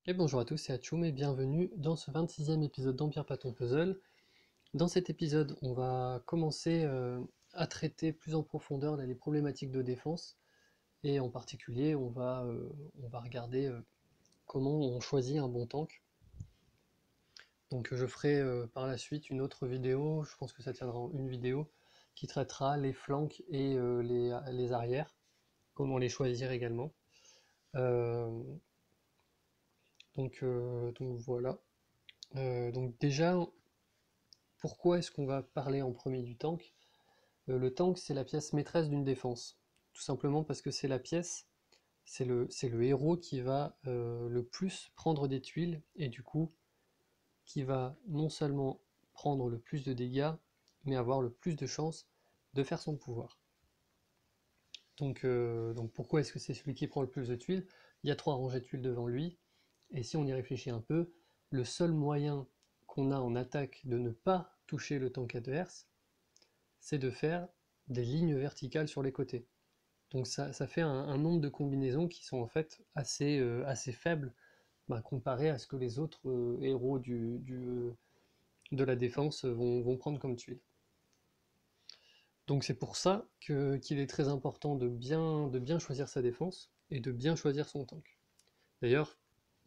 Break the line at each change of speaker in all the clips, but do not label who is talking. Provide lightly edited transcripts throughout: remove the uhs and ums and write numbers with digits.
Et bonjour à tous, c'est Atchoum et bienvenue dans ce 26e épisode d'Empire Patton Puzzle. Dans cet épisode, on va commencer à traiter plus en profondeur les problématiques de défense et en particulier, on va regarder comment on choisit un bon tank. Donc je ferai par la suite une autre vidéo, je pense que ça tiendra en une vidéo, qui traitera les flancs et les arrières, comment les choisir également. Euh, donc voilà. Donc déjà, pourquoi est-ce qu'on va parler en premier du tank? Le tank, c'est la pièce maîtresse d'une défense. Tout simplement parce que c'est la pièce, c'est le héros qui va le plus prendre des tuiles et du coup qui va non seulement prendre le plus de dégâts, mais avoir le plus de chances de faire son pouvoir. Donc pourquoi est-ce que c'est celui qui prend le plus de tuiles? Il y a 3 rangées de tuiles devant lui, et si on y réfléchit un peu, le seul moyen qu'on a en attaque de ne pas toucher le tank adverse, c'est de faire des lignes verticales sur les côtés. Donc ça fait un nombre de combinaisons qui sont en fait assez faibles comparé à ce que les autres héros de la défense vont prendre comme tuile. Donc c'est pour ça qu'il est très important de bien choisir sa défense et de bien choisir son tank. D'ailleurs,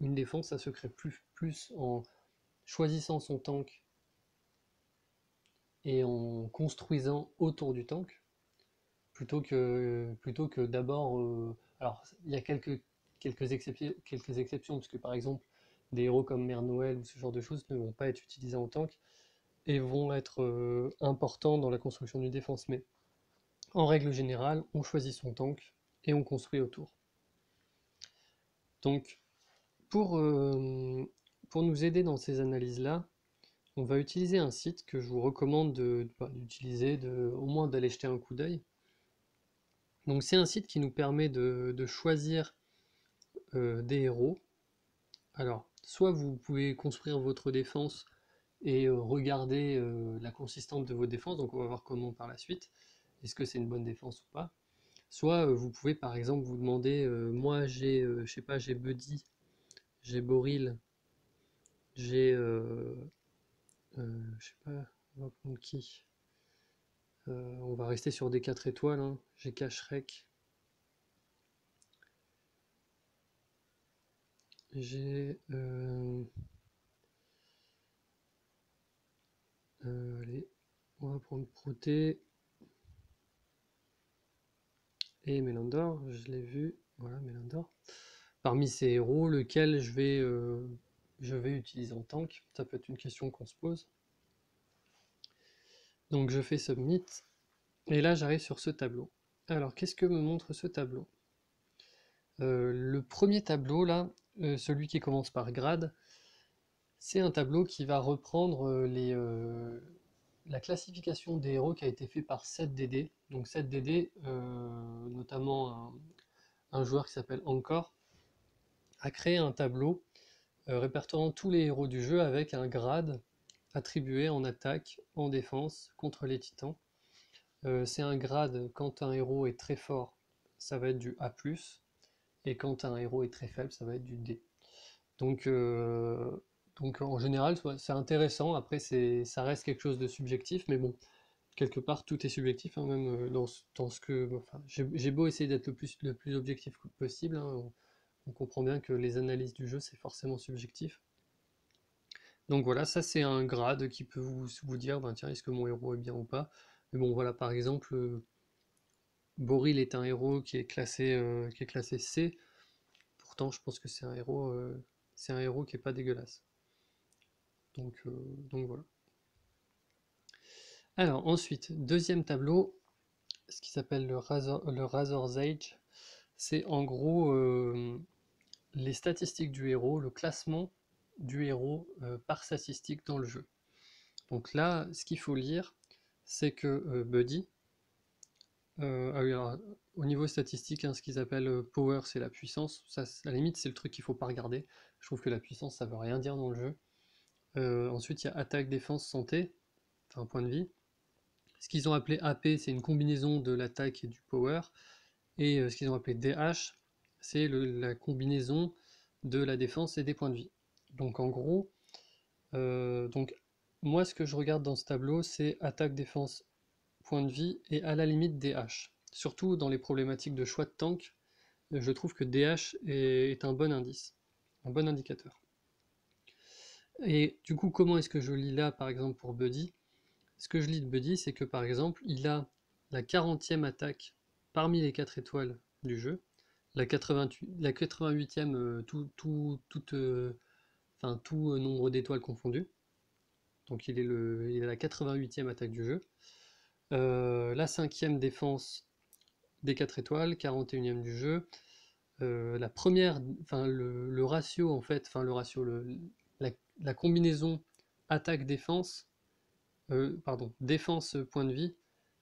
une défense, ça se crée plus en choisissant son tank et en construisant autour du tank, plutôt que d'abord. Alors, il y a quelques exceptions, parce que par exemple, des héros comme Mère Noël ou ce genre de choses ne vont pas être utilisés en tank et vont être importants dans la construction d'une défense. Mais en règle générale, on choisit son tank et on construit autour. Donc, pour, euh, pour nous aider dans ces analyses-là, on va utiliser un site que je vous recommande d'utiliser, au moins d'aller jeter un coup d'œil. Donc, c'est un site qui nous permet de choisir des héros. Alors, soit vous pouvez construire votre défense et regarder la consistance de vos défenses, donc on va voir comment par la suite, est-ce que c'est une bonne défense ou pas. Soit vous pouvez par exemple vous demander, moi j'ai, je sais pas, j'ai Buddy, j'ai Boril, j'ai, je sais pas, on va prendre qui? On va rester sur des 4 étoiles, hein. J'ai Kashrek, j'ai, allez, on va prendre Proté et Mélandor, je l'ai vu, voilà Mélandor. Parmi ces héros, lequel je vais utiliser en tank? Ça peut être une question qu'on se pose. Donc je fais Submit, et là j'arrive sur ce tableau. Alors qu'est-ce que me montre ce tableau? Le premier tableau là, celui qui commence par grade, c'est un tableau qui va reprendre la classification des héros qui a été fait par 7DD. Donc 7DD, notamment un joueur qui s'appelle Encore, a créé un tableau répertoriant tous les héros du jeu avec un grade attribué en attaque, en défense, contre les titans. C'est un grade quand un héros est très fort, ça va être du A+, et quand un héros est très faible, ça va être du D. Donc, euh, donc en général, c'est intéressant. Après, ça reste quelque chose de subjectif, mais bon, quelque part, tout est subjectif, hein, même dans ce que. Enfin, j'ai beau essayer d'être le plus objectif possible, hein, on comprend bien que les analyses du jeu, c'est forcément subjectif. Donc voilà, ça c'est un grade qui peut vous dire, ben tiens, est-ce que mon héros est bien ou pas. Mais bon, voilà, par exemple, Boril est un héros qui est classé C. Pourtant, je pense que c'est un héros qui est pas dégueulasse. Donc voilà. Alors ensuite, deuxième tableau, ce qui s'appelle le Razor's Age, c'est en gros les statistiques du héros, le classement du héros par statistique dans le jeu. Donc là, ce qu'il faut lire, c'est que Buddy, ah oui, alors, au niveau statistique, hein, ce qu'ils appellent power, c'est la puissance. Ça, à la limite, c'est le truc qu'il faut pas regarder. Je trouve que la puissance, ça veut rien dire dans le jeu. Ensuite, il y a attaque, défense, santé, enfin point de vie. Ce qu'ils ont appelé AP, c'est une combinaison de l'attaque et du power. Et ce qu'ils ont appelé DH, c'est la combinaison de la défense et des points de vie. Donc en gros, donc moi ce que je regarde dans ce tableau, c'est attaque, défense, points de vie et à la limite DH. Surtout dans les problématiques de choix de tank, je trouve que DH est un bon indice, un bon indicateur. Et du coup, comment est-ce que je lis là, par exemple, pour Buddy? Ce que je lis de Buddy, c'est que par exemple, il a la 40e attaque parmi les 4 étoiles du jeu, la 88e, enfin, tout nombre d'étoiles confondues. Donc il est la 88e attaque du jeu. La 5e défense des 4 étoiles, 41e du jeu. La première, enfin le ratio en fait, enfin le ratio, la combinaison attaque-défense, pardon, défense point de vie,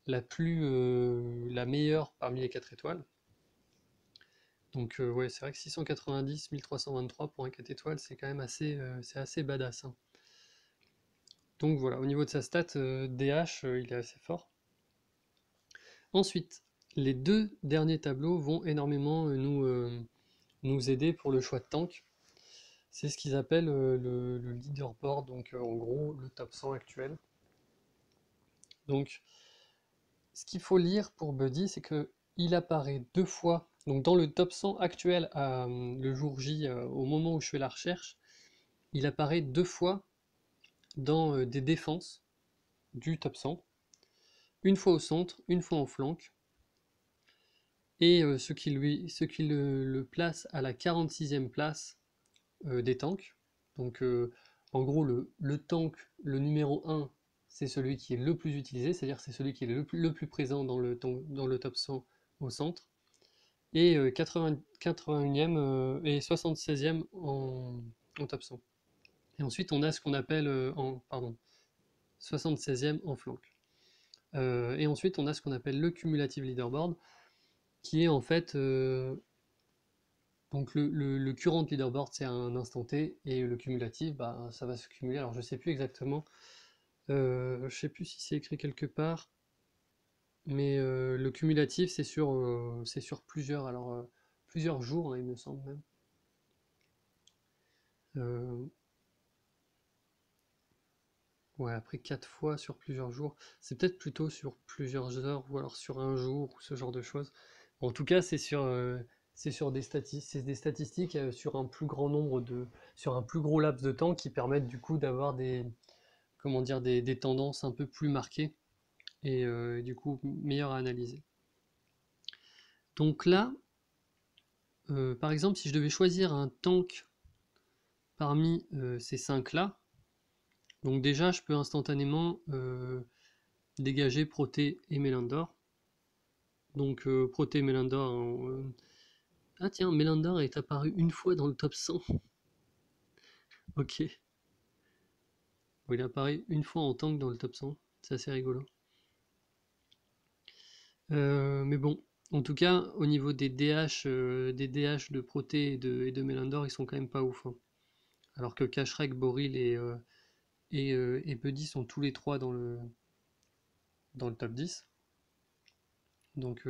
la meilleure parmi les 4 étoiles. Donc ouais, c'est vrai que 690, 1323 pour un 4 étoiles, c'est quand même c'est assez badass, hein. Donc voilà, au niveau de sa stat, DH, il est assez fort. Ensuite, les deux derniers tableaux vont énormément nous aider pour le choix de tank. C'est ce qu'ils appellent le leaderboard, donc en gros le top 100 actuel. Donc ce qu'il faut lire pour Buddy, c'est que il apparaît deux fois, donc dans le top 100 actuel le jour J, au moment où je fais la recherche, il apparaît deux fois dans des défenses du top 100, une fois au centre, une fois en flanc, et ce qui le place à la 46e place des tanks. Donc en gros le tank, le numéro 1, c'est celui qui est le plus utilisé, c'est-à-dire c'est celui qui est le plus présent dans le top 100 au centre, et 81e et 76e en top 100. Et ensuite on a ce qu'on appelle, pardon, 76e en flanc. Et ensuite on a ce qu'on appelle le cumulative leaderboard, qui est en fait donc le current leaderboard c'est un instant T et le cumulatif bah, ça va se cumuler. Alors je sais plus exactement, je sais plus si c'est écrit quelque part, mais le cumulatif c'est sur plusieurs, alors plusieurs jours hein, il me semble même. Euh, ouais, après 4 fois sur plusieurs jours, c'est peut-être plutôt sur plusieurs heures ou alors sur un jour ou ce genre de choses. En tout cas, c'est sur des statistiques sur un plus grand nombre sur un plus gros laps de temps qui permettent du coup d'avoir comment dire, des tendances un peu plus marquées et du coup meilleures à analyser. Donc là, par exemple, si je devais choisir un tank parmi ces 5 là, donc déjà je peux instantanément dégager Proté et Mélandor. Donc Proté et Mélandor. Ah tiens, Mélandor est apparu une fois dans le top 100. Ok. Bon, il est apparu une fois en tank dans le top 100. C'est assez rigolo. Mais bon, en tout cas, au niveau des DH de Proté et de Mélandor, ils sont quand même pas ouf, hein. Alors que Kashrek, Boril et Buddy sont tous les trois dans le top 10. Donc,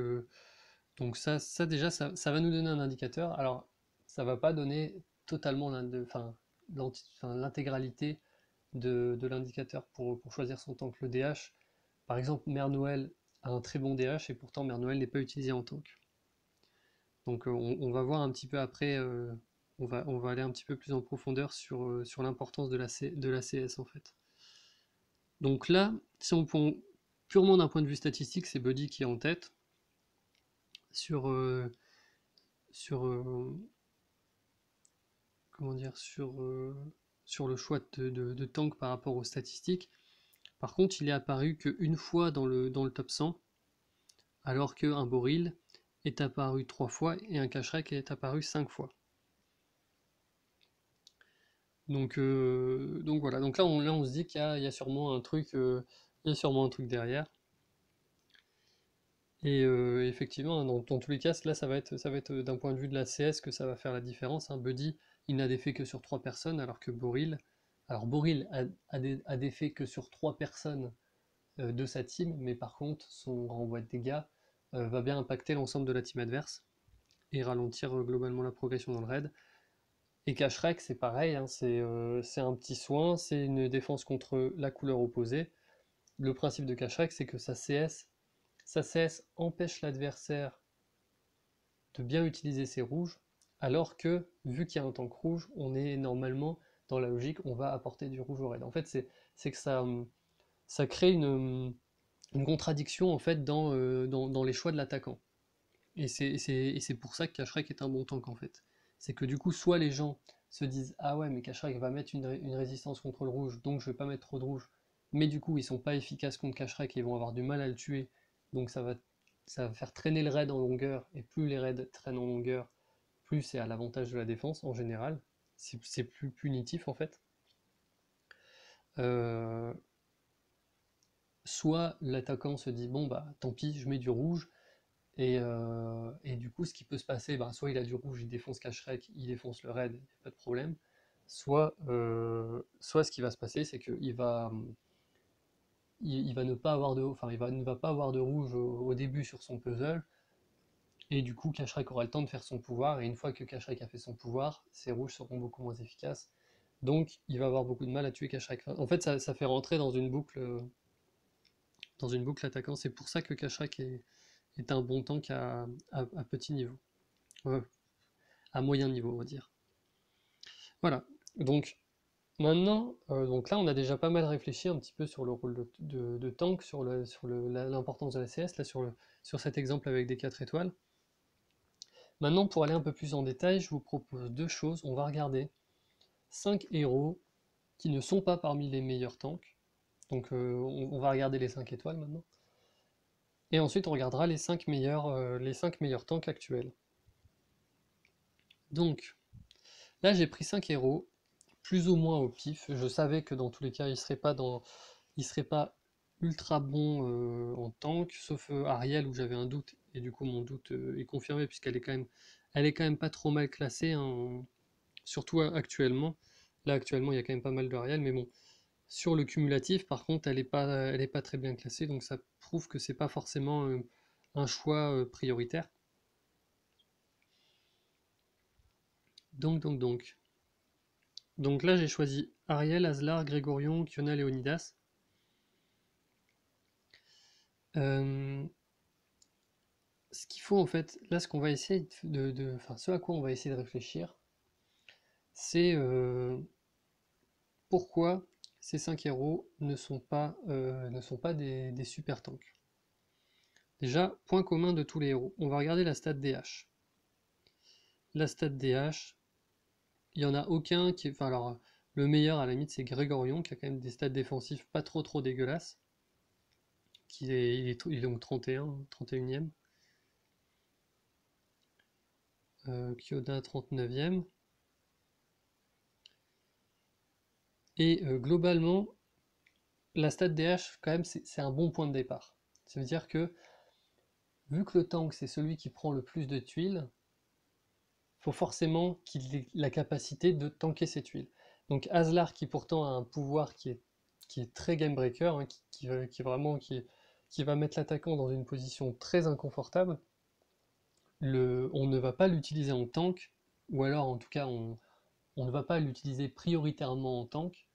donc ça déjà, ça va nous donner un indicateur. Alors, ça va pas donner totalement l'intégralité de l'indicateur pour choisir son tank. Le DH, par exemple, Mère Noël a un très bon DH et pourtant Mère Noël n'est pas utilisé en tank. Donc on va voir un petit peu après, on va aller un petit peu plus en profondeur sur l'importance de la CS en fait. Donc là, si on prend purement d'un point de vue statistique, c'est Buddy qui est en tête sur, sur comment dire, sur le choix de tank par rapport aux statistiques. Par contre, il est apparu qu'une fois dans le top 100, alors qu'un Boril est apparu 3 fois et un Kashrek est apparu 5 fois. Donc voilà, donc là on se dit qu'il y a sûrement un truc, il y a sûrement un truc derrière. Et effectivement, dans tous les cas, là ça va être d'un point de vue de la CS que ça va faire la différence, hein. Buddy, il n'a d'effet que sur 3 personnes, alors que Boril, a d'effet que sur 3 personnes de sa team, mais par contre son renvoi de dégâts va bien impacter l'ensemble de la team adverse et ralentir globalement la progression dans le raid. Et Cacherek, c'est pareil, hein, c'est un petit soin, c'est une défense contre la couleur opposée. Le principe de Cacherek, c'est que sa CS empêche l'adversaire de bien utiliser ses rouges, alors que, vu qu'il y a un tank rouge, on est normalement, dans la logique, on va apporter du rouge au raid. En fait, c'est que ça crée une contradiction en fait dans les choix de l'attaquant. Et c'est pour ça que Cacherek est un bon tank en fait. C'est que du coup, soit les gens se disent ah ouais, mais Cacherek va mettre une résistance contre le rouge, donc je vais pas mettre trop de rouge. Mais du coup, ils sont pas efficaces contre Cacherek et ils vont avoir du mal à le tuer. Donc ça va faire traîner le raid en longueur. Et plus les raids traînent en longueur, plus c'est à l'avantage de la défense en général. C'est plus punitif en fait. Euh, Soit l'attaquant se dit bon bah tant pis, je mets du rouge. Et du coup, ce qui peut se passer, ben, soit il a du rouge, il défonce Cacherek, il défonce le raid, pas de problème. Soit ce qui va se passer, c'est qu'il va ne pas avoir enfin, ne va pas avoir de rouge au début sur son puzzle, et du coup, Cacherek aura le temps de faire son pouvoir, et une fois que Cacherek a fait son pouvoir, ses rouges seront beaucoup moins efficaces. Donc, il va avoir beaucoup de mal à tuer Cacherek. En fait, ça fait rentrer dans une boucle attaquant. C'est pour ça que Cacherek est un bon tank à petit niveau. Ouais, à moyen niveau, on va dire. Voilà. Donc maintenant, donc là, on a déjà pas mal réfléchi un petit peu sur le rôle de tank, sur l'importance de la CS, là, sur cet exemple avec des 4 étoiles. Maintenant, pour aller un peu plus en détail, je vous propose deux choses. On va regarder 5 héros qui ne sont pas parmi les meilleurs tanks. Donc on va regarder les 5 étoiles maintenant. Et ensuite, on regardera les 5 meilleurs tanks actuels. Donc, là, j'ai pris 5 héros, plus ou moins au pif. Je savais que dans tous les cas, il serait pas ultra bon en tank, sauf Ariel où j'avais un doute, et du coup mon doute est confirmé puisqu'elle est quand même pas trop mal classée, hein, surtout actuellement. Là actuellement il y a quand même pas mal de Ariel, mais bon, sur le cumulatif par contre elle est pas très bien classée, donc ça prouve que c'est pas forcément un choix prioritaire. Donc. Donc là j'ai choisi Ariel, Aslar, Grégorion, Kiona, Léonidas. Euh, Ce qu'il faut en fait, là ce qu'on va essayer enfin ce à quoi on va essayer de réfléchir, c'est pourquoi ces 5 héros ne sont pas des super tanks. Déjà, point commun de tous les héros, on va regarder la stat DH. La stat DH, il n'y en a aucun qui est. Enfin alors, le meilleur à la limite c'est Grégorion, qui a quand même des stats défensifs pas trop dégueulasses. Il est donc 31e. Kyoda 39e. Et globalement, la stat DH, quand même, c'est un bon point de départ. Ça veut dire que, vu que le tank, c'est celui qui prend le plus de tuiles, il faut forcément qu'il ait la capacité de tanker ces tuiles. Donc Aslar, qui pourtant a un pouvoir qui est très game breaker, hein, qui va mettre l'attaquant dans une position très inconfortable, on ne va pas l'utiliser en tank, ou alors en tout cas on ne va pas l'utiliser prioritairement en tank,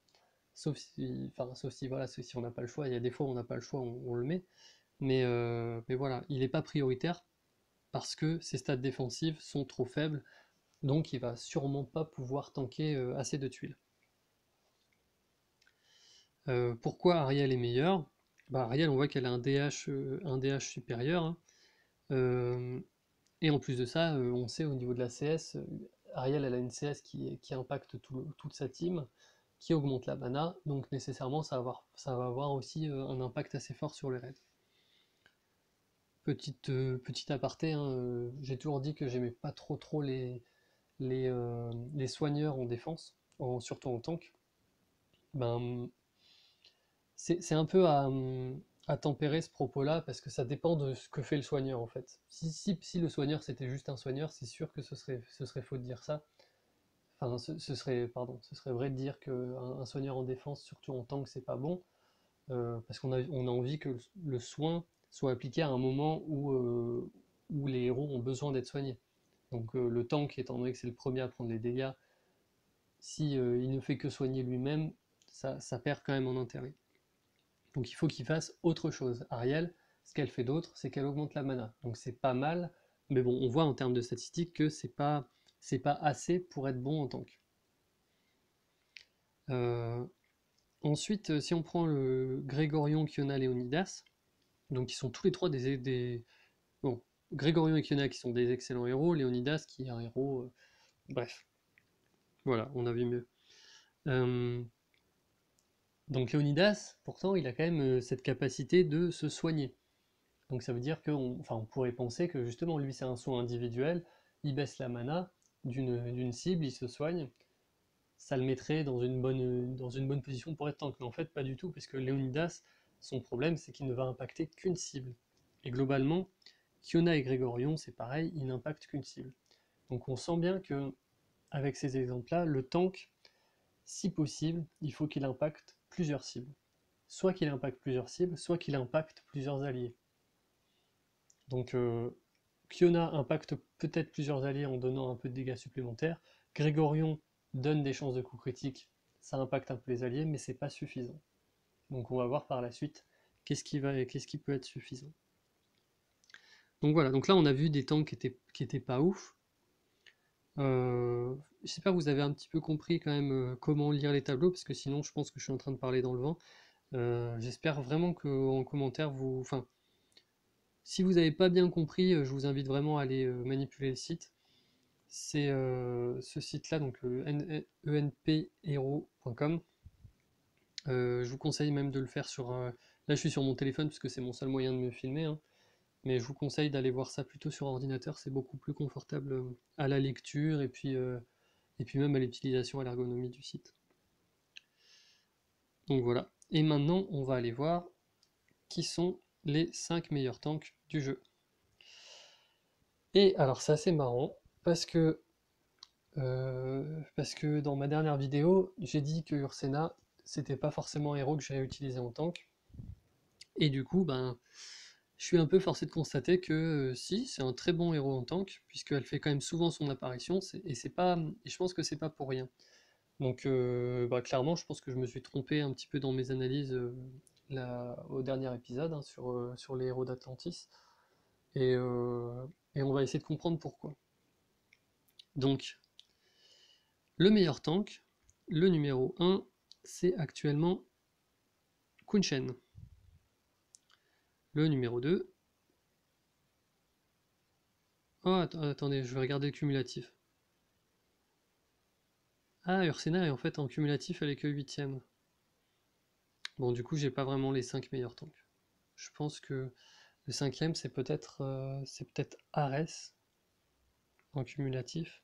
sauf si on n'a pas le choix. Il y a des fois où on n'a pas le choix, on le met. Mais voilà, il n'est pas prioritaire parce que ses stats défensives sont trop faibles, donc il va sûrement pas pouvoir tanker assez de tuiles. Pourquoi Ariel est meilleure? Bah, Ariel, on voit qu'elle a un DH supérieur, hein. Euh, et en plus de ça, on sait au niveau de la CS, Ariel elle a une CS qui impacte toute sa team, qui augmente la mana, donc nécessairement ça va avoir aussi un impact assez fort sur les raids. Petite aparté, hein, j'ai toujours dit que j'aimais pas trop les soigneurs en défense, surtout en tank. Ben, c'est un peu à tempérer ce propos-là, parce que ça dépend de ce que fait le soigneur en fait. Si le soigneur c'était juste un soigneur, c'est sûr que ce serait faux de dire ça. Enfin, ce serait vrai de dire qu'un soigneur en défense, surtout en tank, c'est pas bon, parce on a envie que le soin soit appliqué à un moment où les héros ont besoin d'être soignés. Donc le tank, étant donné que c'est le premier à prendre les dégâts, si il ne fait que soigner lui-même, ça perd quand même en intérêt. Donc il faut qu'il fasse autre chose. Ariel, ce qu'elle fait d'autre, c'est qu'elle augmente la mana. Donc c'est pas mal, mais bon, on voit en termes de statistiques que c'est pas assez pour être bon en tank. Ensuite, si on prend le Grégorion, Kiona, Léonidas, donc ils sont tous les trois bon, Grégorion et Kiona qui sont des excellents héros, Léonidas qui est un héros... bref, voilà, on a vu mieux. Donc Léonidas, pourtant, il a quand même cette capacité de se soigner. Donc ça veut dire qu'on on pourrait penser que justement, lui, c'est un soin individuel, il baisse la mana d'une cible, il se soigne, ça le mettrait dans une bonne position pour être tank. Mais en fait, pas du tout, parce que Léonidas, son problème, c'est qu'il ne va impacter qu'une cible. Et globalement, Kiona et Grégorion, c'est pareil, ils n'impactent qu'une cible. Donc on sent bien que, avec ces exemples-là, le tank, si possible, il faut qu'il impacte plusieurs cibles. Soit qu'il impacte plusieurs cibles, soit qu'il impacte plusieurs alliés. Donc Kiona impacte peut-être plusieurs alliés en donnant un peu de dégâts supplémentaires. Grégorion donne des chances de coup critique, ça impacte un peu les alliés, mais c'est pas suffisant. Donc on va voir par la suite qu'est-ce qui peut être suffisant. Donc voilà, donc là on a vu des tanks qui étaient pas ouf. J'espère que vous avez un petit peu compris quand même comment lire les tableaux, parce que sinon je pense que je suis en train de parler dans le vent. J'espère vraiment qu'en commentaire vous... Enfin, si vous n'avez pas bien compris, je vous invite vraiment à aller manipuler le site. C'est ce site-là, donc enphero.com. Je vous conseille même de le faire sur... là je suis sur mon téléphone parce que c'est mon seul moyen de me filmer, hein. Mais je vous conseille d'aller voir ça plutôt sur ordinateur, c'est beaucoup plus confortable à la lecture et puis même à l'utilisation, à l'ergonomie du site. Donc voilà. Et maintenant, on va aller voir qui sont les 5 meilleurs tanks du jeu. Et alors, c'est assez marrant parce que dans ma dernière vidéo, j'ai dit que Ursena, c'était pas forcément un héros que j'allais utiliser en tank. Et du coup, ben, je suis un peu forcé de constater que si, c'est un très bon héros en tank, puisqu'elle fait quand même souvent son apparition, et je pense que c'est pas pour rien. Donc bah, clairement, je pense que je me suis trompé un petit peu dans mes analyses au dernier épisode, hein, sur les héros d'Atlantis. Et on va essayer de comprendre pourquoi. Donc, le meilleur tank, le numéro 1, c'est actuellement Kun Shen. Le numéro 2... Oh, attendez, je vais regarder le cumulatif. Ah, Ursena est en fait en cumulatif, elle est que 8ème. Bon, du coup, j'ai pas vraiment les 5 meilleurs tanks. Je pense que le 5ème, c'est peut-être Ares en cumulatif.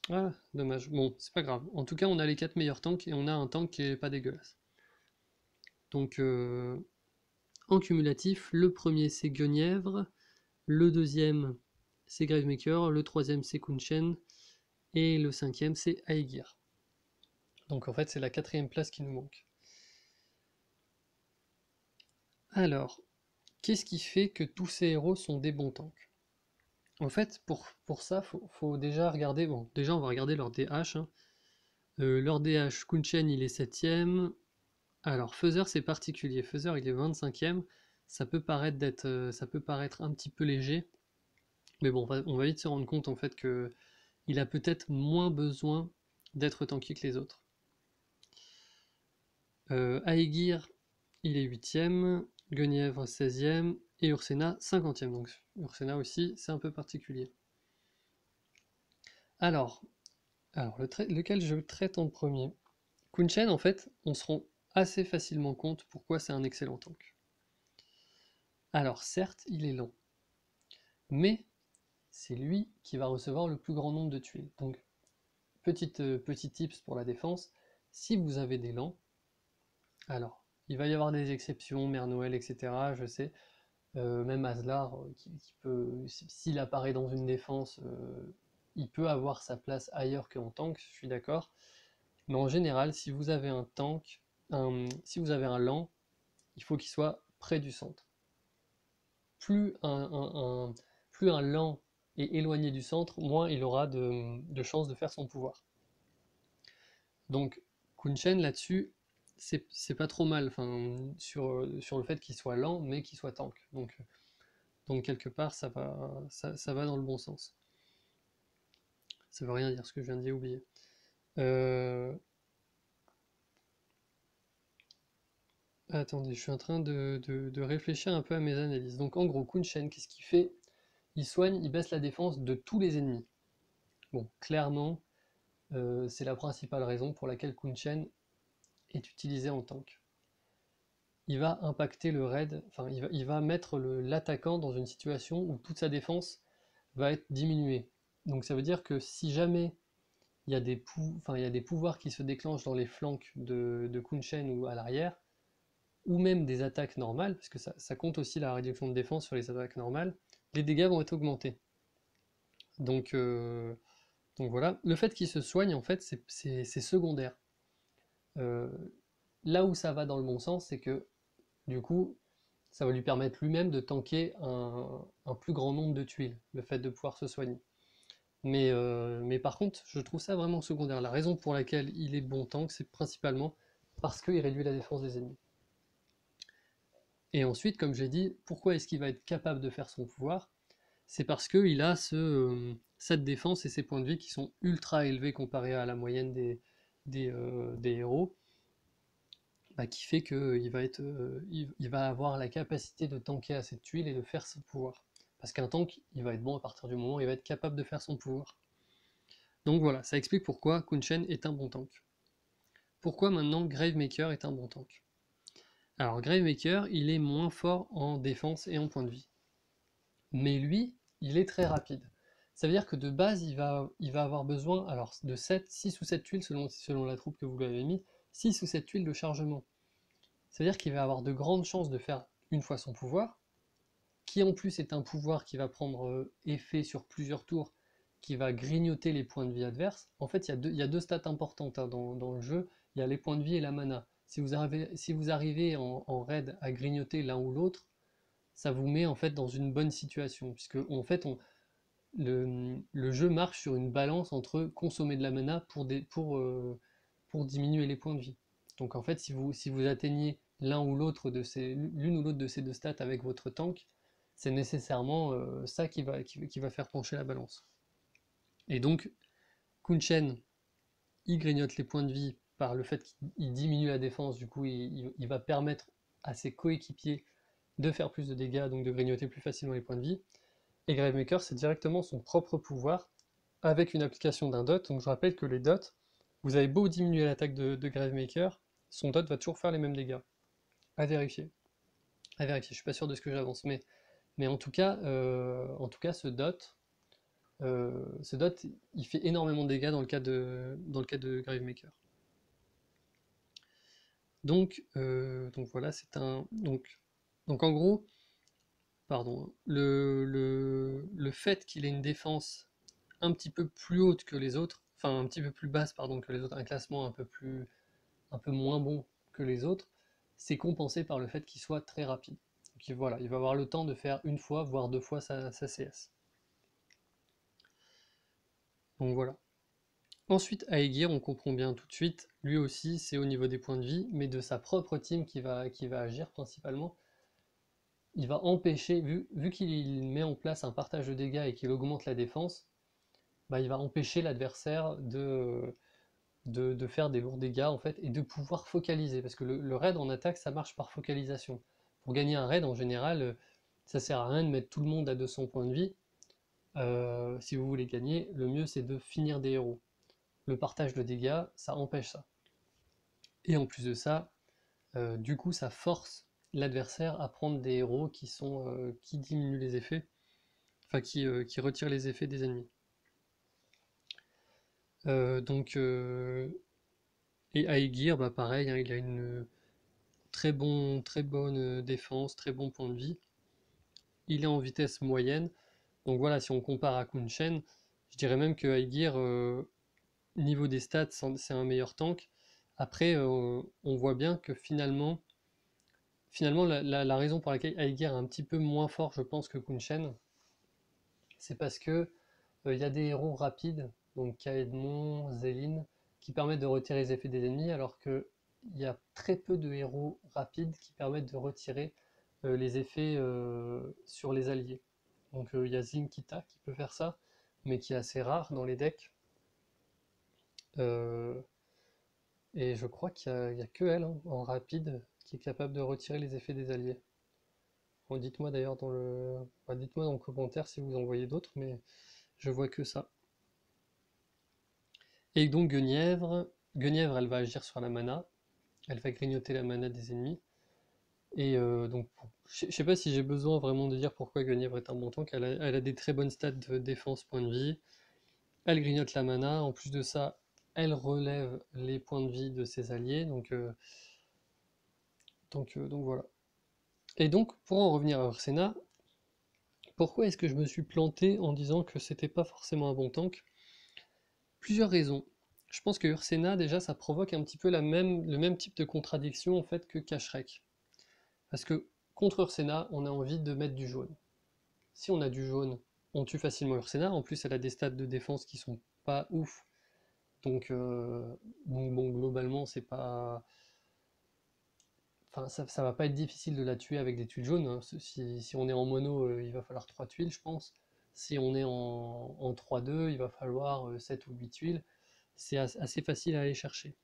Ah, dommage. Bon, c'est pas grave. En tout cas, on a les 4 meilleurs tanks et on a un tank qui est pas dégueulasse. Donc, en cumulatif, le premier c'est Guenièvre, le deuxième c'est Gravemaker, le troisième c'est Kun Shen et le cinquième c'est Aegir. Donc en fait, c'est la 4ème place qui nous manque. Alors, qu'est-ce qui fait que tous ces héros sont des bons tanks? En fait, pour ça, faut déjà regarder. Bon, déjà, on va regarder leur DH, hein. Leur DH, Kun Shen, il est 7ème. Alors, Feather, c'est particulier. Feather, il est 25ème. Ça peut paraître un petit peu léger. Mais bon, on va vite se rendre compte en fait que il a peut-être moins besoin d'être tanky que les autres. Aegir, il est 8ème. Guenièvre, 16ème. Et Ursena, 50ème. Donc, Ursena aussi, c'est un peu particulier. Alors lequel je traite en premier? Kun Shen, en fait, on se rend assez facilement compte pourquoi c'est un excellent tank. Alors, certes, il est lent, mais c'est lui qui va recevoir le plus grand nombre de tuiles. Donc, petit tips pour la défense, si vous avez des lents, alors, il va y avoir des exceptions, Mère Noël, etc., je sais, même Aslar, qui peut, s'il apparaît dans une défense, il peut avoir sa place ailleurs qu'en tank, je suis d'accord. Mais en général, si vous avez un tank, si vous avez un lent, il faut qu'il soit près du centre. Plus un lent est éloigné du centre, moins il aura de chances de faire son pouvoir. Donc Kun Chen là-dessus, c'est pas trop mal, enfin, sur le fait qu'il soit lent, mais qu'il soit tank. Donc quelque part, ça va dans le bon sens. Ça veut rien dire ce que je viens de dire, oublier. Euh, Attendez, je suis en train de réfléchir un peu à mes analyses. Donc en gros, Kun Chen, qu'est-ce qu'il fait? Il soigne, il baisse la défense de tous les ennemis. Bon, clairement, c'est la principale raison pour laquelle Kun Chen est utilisé en tank. Il va impacter le raid, enfin il va mettre l'attaquant dans une situation où toute sa défense va être diminuée. Donc ça veut dire que si jamais il y a il y a des pouvoirs qui se déclenchent dans les flancs de Kun Chen ou à l'arrière, ou même des attaques normales, parce que ça compte aussi la réduction de défense sur les attaques normales, les dégâts vont être augmentés. Donc, euh, donc voilà, le fait qu'il se soigne, en fait, c'est secondaire. Euh, Là où ça va dans le bon sens, c'est que du coup, ça va lui permettre lui-même de tanker un plus grand nombre de tuiles, le fait de pouvoir se soigner. Mais par contre, je trouve ça vraiment secondaire. La raison pour laquelle il est bon tank, c'est principalement parce qu'il réduit la défense des ennemis. Et ensuite, comme j'ai dit, pourquoi est-ce qu'il va être capable de faire son pouvoir? C'est parce qu'il a cette défense et ses points de vie qui sont ultra élevés comparés à la moyenne des héros, bah, qui fait qu'il va il va avoir la capacité de tanker assez de tuiles et de faire son pouvoir. Parce qu'un tank, il va être bon à partir du moment où il va être capable de faire son pouvoir. Donc voilà, ça explique pourquoi Kun Chen est un bon tank. Pourquoi maintenant Gravemaker est un bon tank? Alors Gravemaker, il est moins fort en défense et en point de vie. Mais lui, il est très rapide. Ça veut dire que de base, il va avoir besoin alors, de 6 ou 7 tuiles selon la troupe que vous lui avez mis, 6 ou 7 tuiles de chargement. Ça veut dire qu'il va avoir de grandes chances de faire une fois son pouvoir, qui en plus est un pouvoir qui va prendre effet sur plusieurs tours, qui va grignoter les points de vie adverses. En fait, il y a deux stats importantes hein, dans le jeu, il y a les points de vie et la mana. Si vous arrivez en raid à grignoter l'un ou l'autre, ça vous met en fait dans une bonne situation, puisque en fait le jeu marche sur une balance entre consommer de la mana pour diminuer les points de vie. Donc en fait, si vous atteignez l'une ou l'autre de ces deux stats avec votre tank, c'est nécessairement ça qui va faire pencher la balance. Et donc, Kun Chen, il grignote les points de vie par le fait qu'il diminue la défense, du coup il va permettre à ses coéquipiers de faire plus de dégâts, donc de grignoter plus facilement les points de vie. Et Gravemaker, c'est directement son propre pouvoir avec une application d'un dot. Donc je rappelle que les dots, vous avez beau diminuer l'attaque de Gravemaker, son dot va toujours faire les mêmes dégâts. À vérifier. À vérifier, je suis pas sûr de ce que j'avance, mais en tout cas ce dot, il fait énormément de dégâts dans le cas de Gravemaker. Donc voilà, c'est un. Donc en gros, pardon, le fait qu'il ait une défense un petit peu plus haute que les autres, enfin un petit peu plus basse pardon que les autres, un classement un peu moins bon que les autres, c'est compensé par le fait qu'il soit très rapide. Donc voilà, il va avoir le temps de faire une fois, voire deux fois sa CS. Donc voilà. Ensuite, Aegir, on comprend bien tout de suite, lui aussi c'est au niveau des points de vie, mais de sa propre team qui va agir principalement. Il va empêcher, vu qu'il met en place un partage de dégâts et qu'il augmente la défense, bah, il va empêcher l'adversaire de faire des lourds dégâts en fait et de pouvoir focaliser parce que le raid en attaque ça marche par focalisation. Pour gagner un raid en général, ça sert à rien de mettre tout le monde à 200 points de vie. Si vous voulez gagner, le mieux c'est de finir des héros. Le partage de dégâts, ça empêche ça. Et en plus de ça, du coup ça force l'adversaire à prendre des héros qui diminuent les effets, enfin qui retirent les effets des ennemis. Donc et Aegir, bah pareil, hein, il a une très bonne défense, très bon point de vie. Il est en vitesse moyenne. Donc voilà, si on compare à Kun Chen, je dirais même que Aegir, niveau des stats, c'est un meilleur tank. Après, on voit bien que finalement la raison pour laquelle Aegir est un petit peu moins fort, je pense, que Kun Chen, c'est parce que il y a des héros rapides, donc Kaedmon, Zéline, qui permettent de retirer les effets des ennemis, alors qu'il y a très peu de héros rapides qui permettent de retirer les effets sur les alliés. Donc il y a Zinkita qui peut faire ça, mais qui est assez rare dans les decks. Euh, et je crois qu'il y a que elle, hein, en rapide, qui est capable de retirer les effets des alliés. Bon, dites-moi d'ailleurs dites-moi dans le commentaire si vous en voyez d'autres, mais je vois que ça. Et donc Guenièvre, elle va agir sur la mana, elle va grignoter la mana des ennemis. Et donc, je sais pas si j'ai besoin vraiment de dire pourquoi Guenièvre est un bon tank. Elle a des très bonnes stats de défense, point de vie. Elle grignote la mana. En plus de ça, elle relève les points de vie de ses alliés. Donc voilà. Et donc, pour en revenir à Ursena, pourquoi est-ce que je me suis planté en disant que c'était pas forcément un bon tank? Plusieurs raisons. Je pense que Ursena, déjà, ça provoque un petit peu le même type de contradiction en fait que Kashrek. Parce que contre Ursena, on a envie de mettre du jaune. Si on a du jaune, on tue facilement Ursena. En plus, elle a des stats de défense qui sont pas ouf. Donc bon, globalement, c'est pas. Enfin, ça va pas être difficile de la tuer avec des tuiles jaunes, hein. Si on est en mono, il va falloir 3 tuiles, je pense. Si on est en 3-2, il va falloir 7 ou 8 tuiles. C'est assez facile à aller chercher.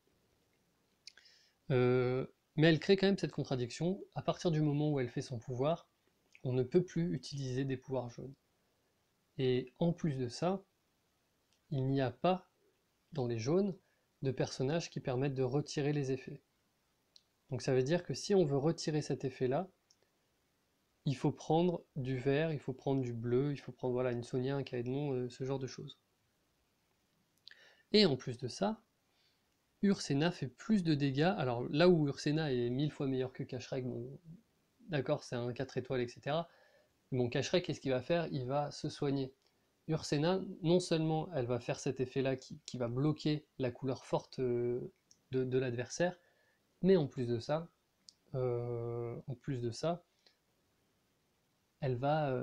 Mais elle crée quand même cette contradiction. À partir du moment où elle fait son pouvoir, on ne peut plus utiliser des pouvoirs jaunes. Et en plus de ça, il n'y a pas dans les jaunes de personnages qui permettent de retirer les effets. Donc ça veut dire que si on veut retirer cet effet-là, il faut prendre du vert, il faut prendre du bleu, il faut prendre voilà, une Sonia, un Caedmon, ce genre de choses. Et en plus de ça, Ursena fait plus de dégâts. Alors là où Ursena est 1000 fois meilleur que Kashrek, bon, d'accord, c'est un 4 étoiles, etc. Bon, Kashrek, qu'est-ce qu'il va faire? Il va se soigner. Ursena, non seulement elle va faire cet effet-là qui va bloquer la couleur forte de l'adversaire, mais en plus de ça, elle va,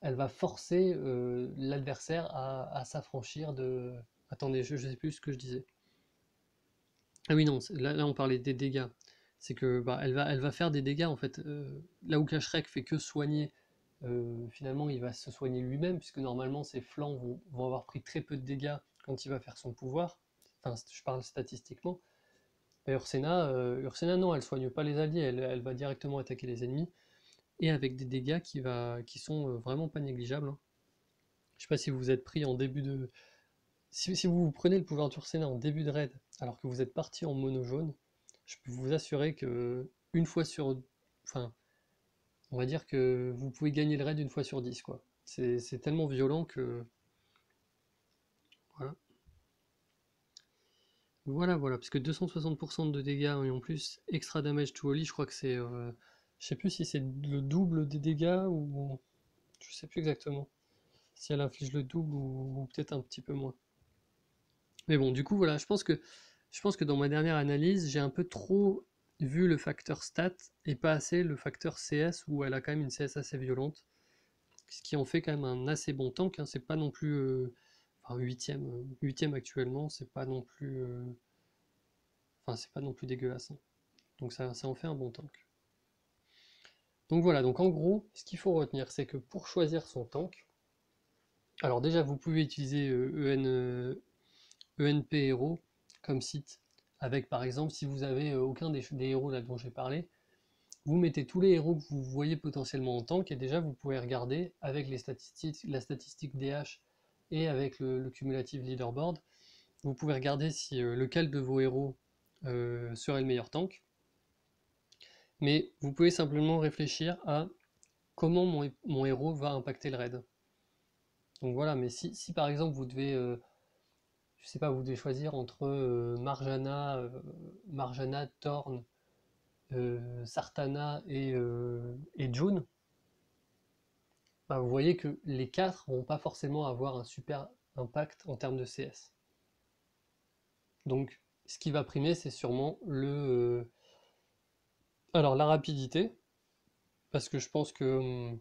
elle va forcer l'adversaire à s'affranchir de. Attendez, je sais plus ce que je disais. Ah oui, non, là on parlait des dégâts. C'est que bah, elle va faire des dégâts en fait. Là où Kashrek fait que soigner, finalement il va se soigner lui-même, puisque normalement ses flancs vont avoir pris très peu de dégâts quand il va faire son pouvoir. Enfin, je parle statistiquement. Et Ursena non, elle soigne pas les alliés, elle va directement attaquer les ennemis, et avec des dégâts qui sont vraiment pas négligeables, hein. Je sais pas si vous vous êtes pris en début de. Si vous prenez le pouvoir d'Ursena en début de raid, alors que vous êtes parti en mono jaune, je peux vous assurer que une fois sur. Enfin, on va dire que vous pouvez gagner le raid une fois sur 10, quoi. C'est tellement violent que. Voilà. Voilà, parce que 260% de dégâts et en plus extra damage to holy, je crois que c'est. Je sais plus si c'est le double des dégâts ou. Je sais plus exactement. Si elle inflige le double ou peut-être un petit peu moins. Mais bon, du coup, voilà, je pense que dans ma dernière analyse, j'ai un peu trop vu le facteur stat et pas assez le facteur CS où elle a quand même une CS assez violente, ce qui en fait quand même un assez bon tank, hein. C'est pas non plus. Enfin, 8ème actuellement, c'est pas non plus. Enfin, c'est pas non plus dégueulasse, hein. Donc ça en fait un bon tank. Donc voilà, donc en gros, ce qu'il faut retenir, c'est que pour choisir son tank, alors déjà vous pouvez utiliser ENP Hero comme site, avec par exemple, si vous avez aucun des héros là dont j'ai parlé, vous mettez tous les héros que vous voyez potentiellement en tank, et déjà vous pouvez regarder avec les statistiques, la statistique DH et avec le cumulative leaderboard, vous pouvez regarder si lequel de vos héros serait le meilleur tank, mais vous pouvez simplement réfléchir à comment mon héros va impacter le raid. Donc voilà, mais si par exemple vous devez, je sais pas, vous devez choisir entre Marjana, Thorn, Sartana et June, bah, vous voyez que les quatre vont pas forcément avoir un super impact en termes de CS. Donc ce qui va primer, c'est sûrement alors la rapidité, parce que je pense que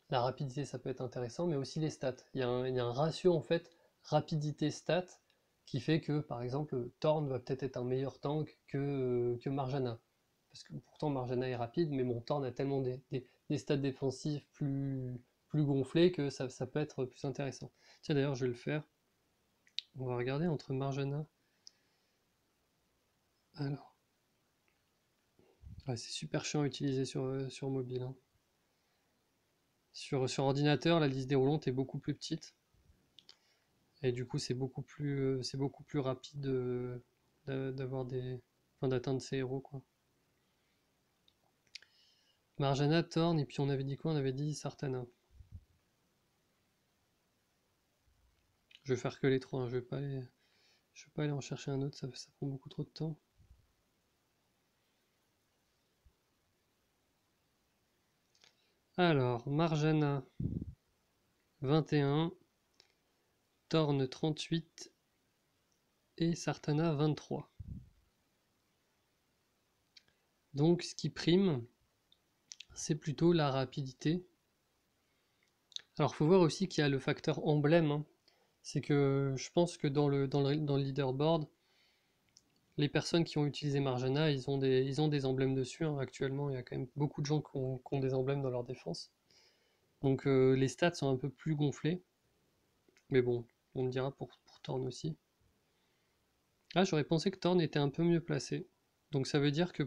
la rapidité ça peut être intéressant, mais aussi les stats. Il y a un ratio en fait rapidité stat qui fait que, par exemple, Thorn va peut-être être un meilleur tank que Marjana. Parce que pourtant Marjana est rapide, mais bon, Thorn a tellement des stats défensifs plus gonflés que ça peut être plus intéressant. Tiens, d'ailleurs, je vais le faire. On va regarder entre Marjana. Alors, ouais, c'est super chiant à utiliser sur mobile, hein. Sur ordinateur, la liste déroulante est beaucoup plus petite. Et du coup, c'est beaucoup plus rapide d'avoir enfin, d'atteindre ces héros, quoi. Marjana, Thorn, et puis on avait dit quoi? On avait dit Sartana. Je vais faire que les trois, hein. Je vais pas aller en chercher un autre, ça prend beaucoup trop de temps. Alors, Marjana, 21, Thorn, 38, et Sartana, 23. Donc, ce qui prime, c'est plutôt la rapidité. Alors, faut voir aussi qu'il y a le facteur emblème, hein. C'est que je pense que dans le leaderboard, les personnes qui ont utilisé Marjana, ils ont des emblèmes dessus, hein. Actuellement, il y a quand même beaucoup de gens qui ont des emblèmes dans leur défense. Donc les stats sont un peu plus gonflés. Mais bon, on me dira pour Thorn aussi. Ah, j'aurais pensé que Thorn était un peu mieux placé. Donc ça veut dire que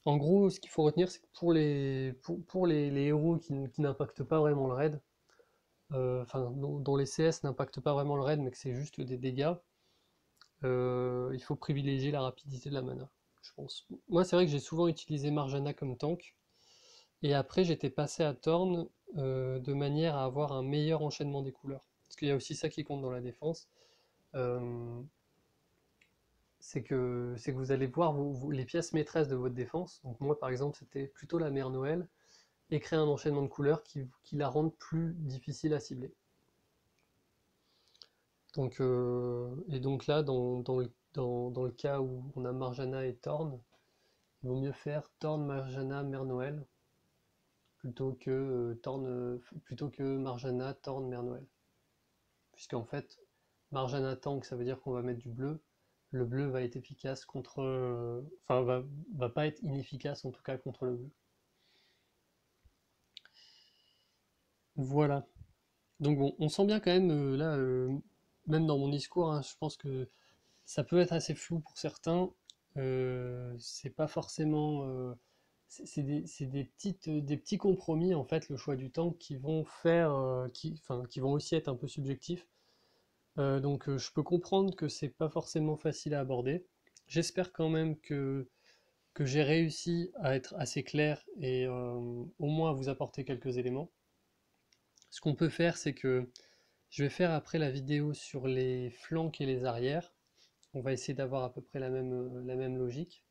En gros, ce qu'il faut retenir, c'est que pour les héros qui n'impactent pas vraiment le raid, enfin, dont les CS n'impactent pas vraiment le raid, mais que c'est juste des dégâts, il faut privilégier la rapidité de la mana, je pense. Moi, c'est vrai que j'ai souvent utilisé Marjana comme tank, et après j'étais passé à Thorn de manière à avoir un meilleur enchaînement des couleurs. Parce qu'il y a aussi ça qui compte dans la défense. Euh, c'est que vous allez voir les pièces maîtresses de votre défense. Donc moi par exemple c'était plutôt la Mère Noël, et créer un enchaînement de couleurs qui la rendent plus difficile à cibler. Et donc là, dans le cas où on a Marjana et Thorn, il vaut mieux faire Thorn, Marjana, Mère Noël, plutôt que Marjana, Thorn, Mère Noël. Puisqu'en fait, Marjana tank, ça veut dire qu'on va mettre du bleu. Le bleu va être efficace contre... Enfin, va pas être inefficace en tout cas contre le bleu. Voilà. Donc bon, on sent bien quand même, là, même dans mon discours, hein, je pense que ça peut être assez flou pour certains. C'est pas forcément... des petits compromis, en fait, le choix du temps, qui vont faire... enfin, qui vont aussi être un peu subjectifs. Donc je peux comprendre que c'est pas forcément facile à aborder. J'espère quand même que j'ai réussi à être assez clair et au moins à vous apporter quelques éléments. Ce qu'on peut faire, c'est que je vais faire après la vidéo sur les flancs et les arrières. On va essayer d'avoir à peu près la même logique.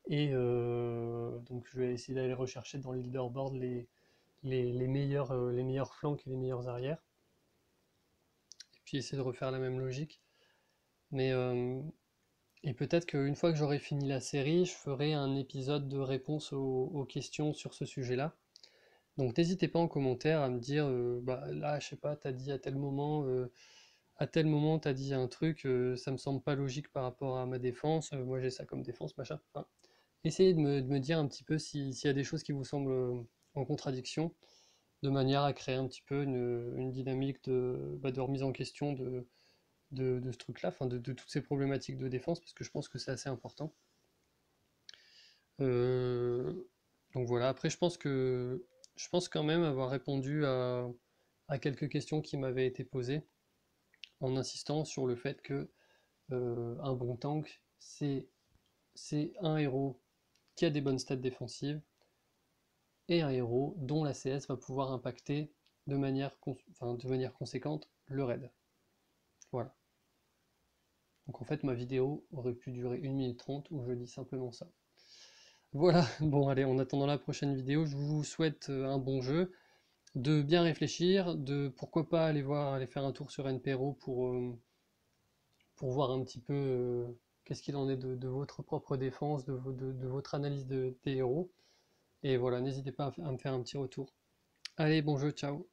Et donc je vais essayer d'aller rechercher dans le leaderboard les meilleurs flancs et les meilleurs arrières. Et puis essayer de refaire la même logique. Mais et peut-être qu'une fois que j'aurai fini la série, je ferai un épisode de réponse aux questions sur ce sujet-là. Donc n'hésitez pas en commentaire à me dire, bah là, je sais pas, t'as dit à tel moment t'as dit un truc, ça me semble pas logique par rapport à ma défense, moi j'ai ça comme défense, machin. Enfin, essayez de me dire un petit peu s'il y a des choses qui vous semblent en contradiction, de manière à créer un petit peu une dynamique de remise en question de ce truc-là, enfin de toutes ces problématiques de défense, parce que je pense que c'est assez important. Euh, donc voilà, après je pense quand même avoir répondu à quelques questions qui m'avaient été posées, en insistant sur le fait que un bon tank, c'est un héros qui a des bonnes stats défensives, et un héros dont la CS va pouvoir impacter de manière conséquente le raid. Voilà. Donc en fait ma vidéo aurait pu durer 1 minute 30 où je dis simplement ça. Voilà, bon allez, en attendant la prochaine vidéo, je vous souhaite un bon jeu, de bien réfléchir, de pourquoi pas aller faire un tour sur NPRO pour voir un petit peu qu'est-ce qu'il en est de votre propre défense, de votre analyse des héros. Et voilà, n'hésitez pas à me faire un petit retour. Allez, bon jeu, ciao!